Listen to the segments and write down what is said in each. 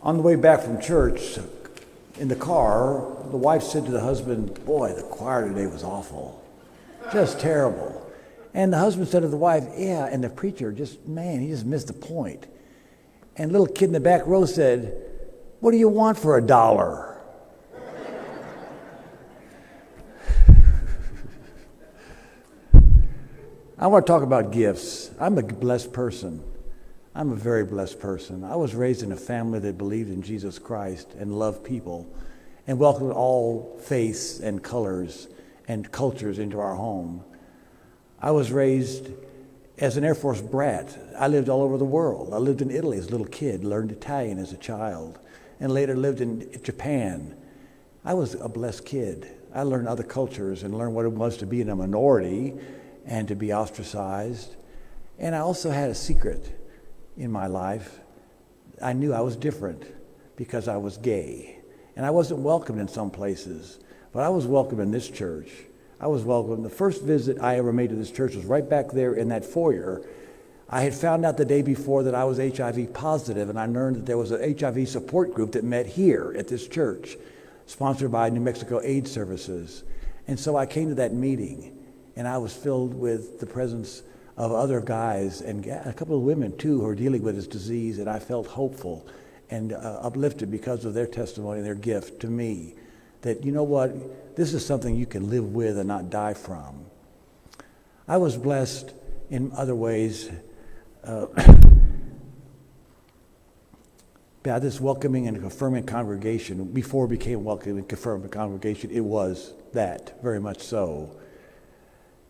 On the way back from church, in the car, the wife said to the husband, "Boy, the choir today was awful. Just terrible." And the husband said to the wife, "Yeah," and the preacher he just missed the point. And the little kid in the back row said, "What do you want for $1?" I want to talk about gifts. I'm a blessed person. I'm a very blessed person. I was raised in a family that believed in Jesus Christ and loved people and welcomed all faiths and colors and cultures into our home. I was raised as an Air Force brat. I lived all over the world. I lived in Italy as a little kid, learned Italian as a child, and later lived in Japan. I was a blessed kid. I learned other cultures and learned what it was to be in a minority and to be ostracized. And I also had a secret in my life. I knew I was different because I was gay. And I wasn't welcomed in some places, but I was welcome in this church. I was welcome. The first visit I ever made to this church was right back there in that foyer. I had found out the day before that I was HIV positive, and I learned that there was an HIV support group that met here at this church, sponsored by New Mexico AIDS Services. And so I came to that meeting, and I was filled with the presence of other guys and a couple of women too who are dealing with this disease, and I felt hopeful and uplifted because of their testimony and their gift to me that, you know what, this is something you can live with and not die from. I was blessed in other ways by this welcoming and confirming congregation. Before it became welcoming and confirming congregation, it was that, very much so.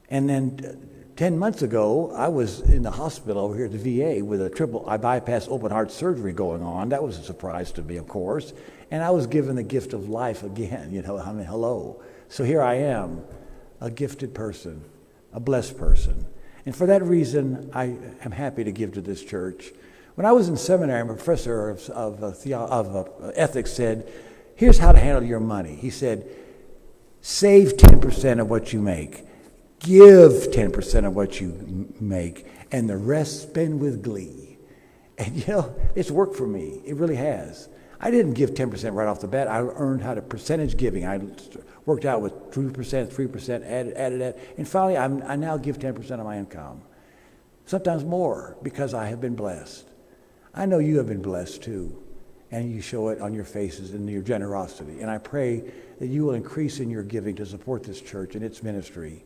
And then 10 months ago, I was in the hospital over here at the VA with a triple bypass open heart surgery going on. That was a surprise to me, of course. And I was given the gift of life again, hello. So here I am, a gifted person, a blessed person. And for that reason, I am happy to give to this church. When I was in seminary, my professor of ethics said, "Here's how to handle your money." He said, "Save 10% of what you make. Give 10% of what you make, and the rest spend with glee." And it's worked for me. It really has. I didn't give 10% right off the bat. I learned how to percentage giving. I worked out with 2%, 3%, added that, and finally I now give 10% of my income. Sometimes more, because I have been blessed. I know you have been blessed too, and you show it on your faces and your generosity. And I pray that you will increase in your giving to support this church and its ministry.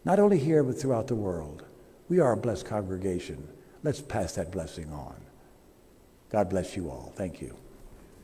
Not only here, but throughout the world. We are a blessed congregation. Let's pass that blessing on. God bless you all. Thank you.